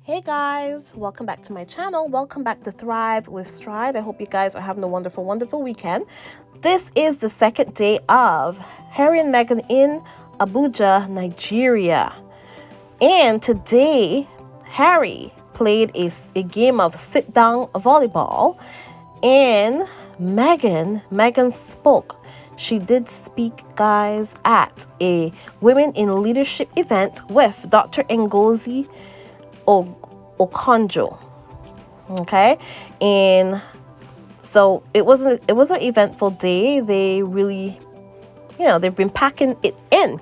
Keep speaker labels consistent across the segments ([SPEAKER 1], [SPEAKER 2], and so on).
[SPEAKER 1] Hey guys, welcome back to my channel. Welcome back to Thrive with Stride. I hope you guys are having a wonderful weekend. This is the second day of Harry and Meghan in Abuja, Nigeria. And today, Harry played a game of sit-down volleyball, and Meghan spoke. She did speak, guys, at a Women in Leadership event with Dr. Ngozi Okonjo. Okay, and so it was an eventful day. They really, they've been packing it in.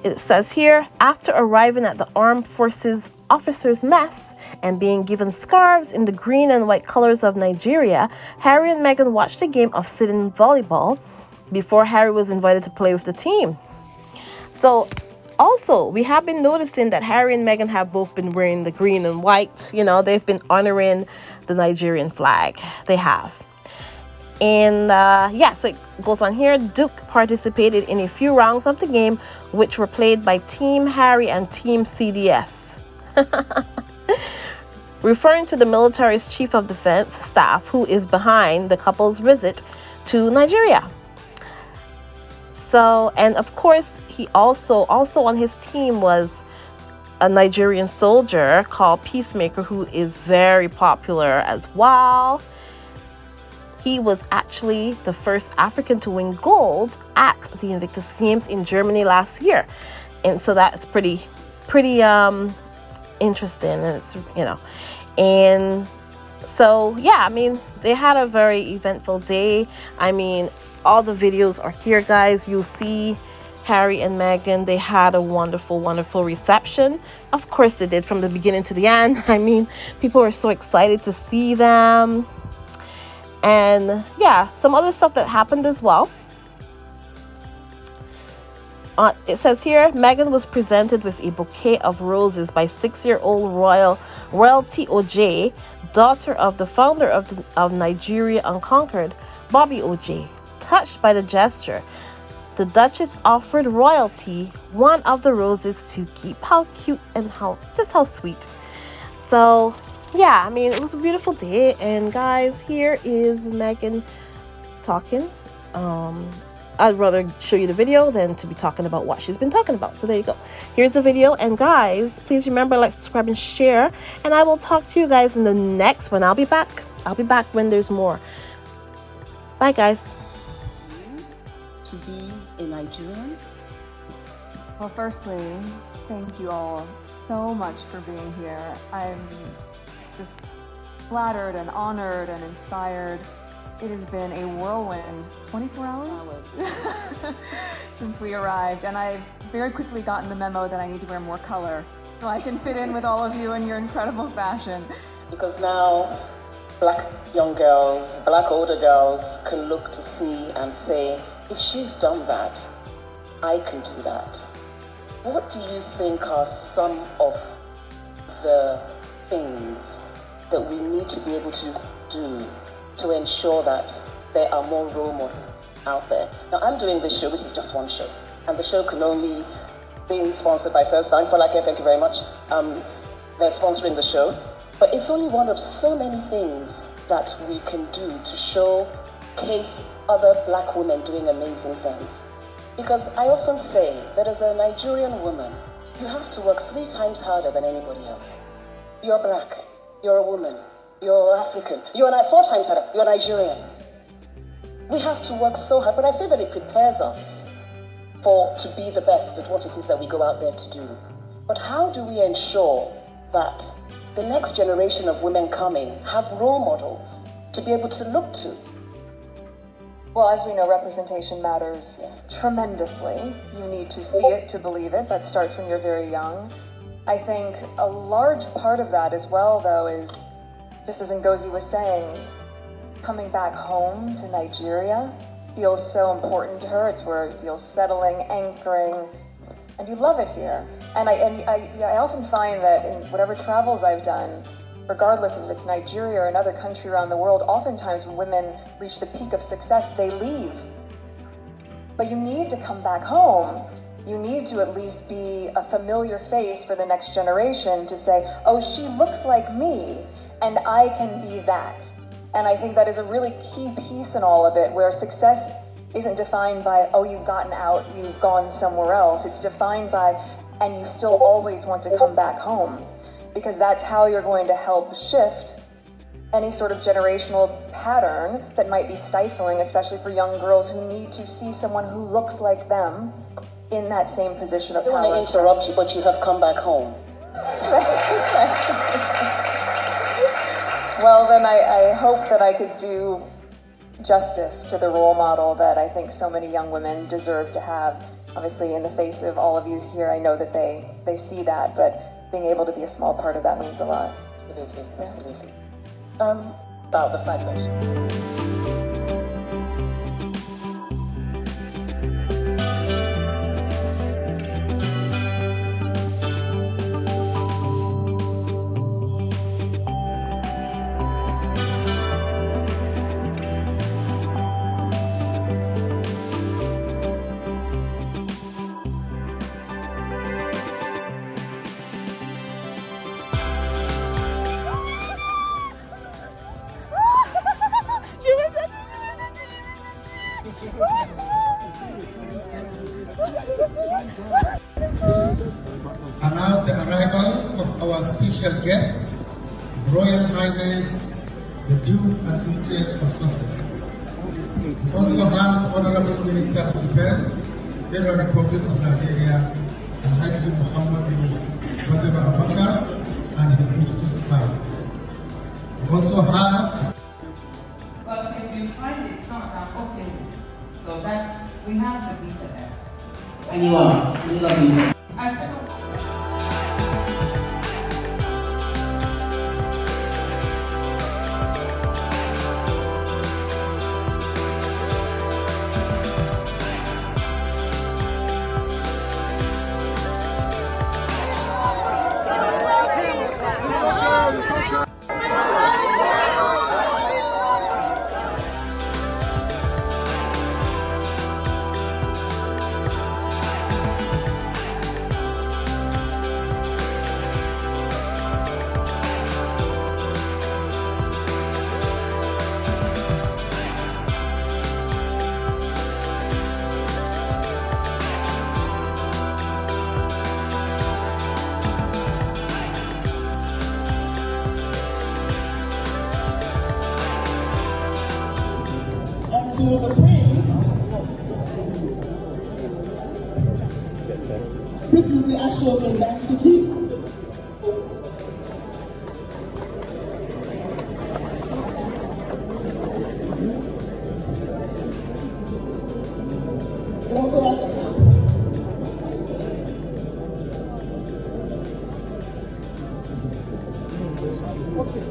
[SPEAKER 1] It says here, after arriving at the Armed Forces Officers' Mess and being given scarves in the green and white colors of Nigeria, Harry and Meghan watched a game of sit-in volleyball before Harry was invited to play with the team. So also, we have been noticing that Harry and Meghan have both been wearing the green and white. They've been honoring the Nigerian flag. They have. And so it goes on here. Duke participated in a few rounds of the game, which were played by Team Harry and Team CDS. Referring to the military's chief of defense staff, who is behind the couple's visit to Nigeria. So, and of course, he also on his team was a Nigerian soldier called Peacemaker, who is very popular as well. He was actually the first African to win gold at the Invictus Games in Germany last year. And so that's pretty interesting. And it's, and so, they had a very eventful day. All the videos are here, guys. You'll see Harry and Meghan. They had a wonderful reception. Of course they did, from the beginning to the end. People were so excited to see them. And some other stuff that happened as well. It says here, Meghan was presented with a bouquet of roses by 6-year-old royalty OJ, daughter of the founder of Nigeria Unconquered, Bobby OJ. Touched by the gesture, the Duchess offered royalty one of the roses to keep. How cute and how sweet. So, it was a beautiful day. And guys, here is Meghan talking. I'd rather show you the video than to be talking about what she's been talking about. So there you go. Here's the video. And guys, please remember, like, subscribe, and share. And I will talk to you guys in the next one. I'll be back when there's more. Bye, guys.
[SPEAKER 2] To be a Nigerian?
[SPEAKER 3] Well, firstly, thank you all so much for being here. I'm just flattered and honored and inspired. It has been a whirlwind 24 hours since we arrived, and I've very quickly gotten the memo that I need to wear more color so I can fit in with all of you in your incredible fashion.
[SPEAKER 2] Because now Black young girls, Black older girls can look to see and say, if she's done that, I can do that. What do you think are some of the things that we need to be able to do to ensure that there are more role models out there? Now, I'm doing this show, which is just one show, and the show can only be sponsored by First Time for Like It. Thank you very much. They're sponsoring the show, but it's only one of so many things that we can do to showcase other Black women doing amazing things. Because I often say that as a Nigerian woman, you have to work 3 times harder than anybody else. You're Black, you're a woman, you're African, you're 4 times harder, you're Nigerian. We have to work so hard, but I say that it prepares us to be the best at what it is that we go out there to do. But how do we ensure that the next generation of women coming have role models to be able to look to?
[SPEAKER 3] Well, as we know, representation matters tremendously. You need to see it to believe it. That starts when you're very young. I think a large part of that as well, though, is, just as Ngozi was saying, coming back home to Nigeria feels so important to her. It's where it feels settling, anchoring, and you love it here. And I often find that in whatever travels I've done, regardless if it's Nigeria or another country around the world, oftentimes when women reach the peak of success, they leave. But you need to come back home You need to at least be a familiar face for the next generation to say, oh, she looks like me, and I can be that. And I think that is a really key piece in all of it, where success isn't defined by, oh, you've gotten out, you've gone somewhere else. It's defined by, and you still always want to come back home, because that's how you're going to help shift any sort of generational pattern that might be stifling, especially for young girls who need to see someone who looks like them in that same position of power.
[SPEAKER 2] I don't want to interrupt you, but you have come back home.
[SPEAKER 3] Well, then I hope that I could do justice to the role model that I think so many young women deserve to have. Obviously, in the face of all of you here, I know that they see that, but being able to be a small part of that means a lot.
[SPEAKER 2] Absolutely, absolutely. About the fact that
[SPEAKER 4] announce the arrival of our special guest, His Royal Highness, the Duke and Duchess of Sussex. We also have Honorable Minister of Defense, Federal Republic of Nigeria, Alhaji Muhammad bin Abubakar, and his digital spouse. We also have
[SPEAKER 5] But if you find it's not, I'm okay with it. So that's, we have to be the best.
[SPEAKER 6] And you are. We love you.
[SPEAKER 5] I feel
[SPEAKER 7] to the Prince. This is the actual Gandang Shiki. Also at the top. Okay.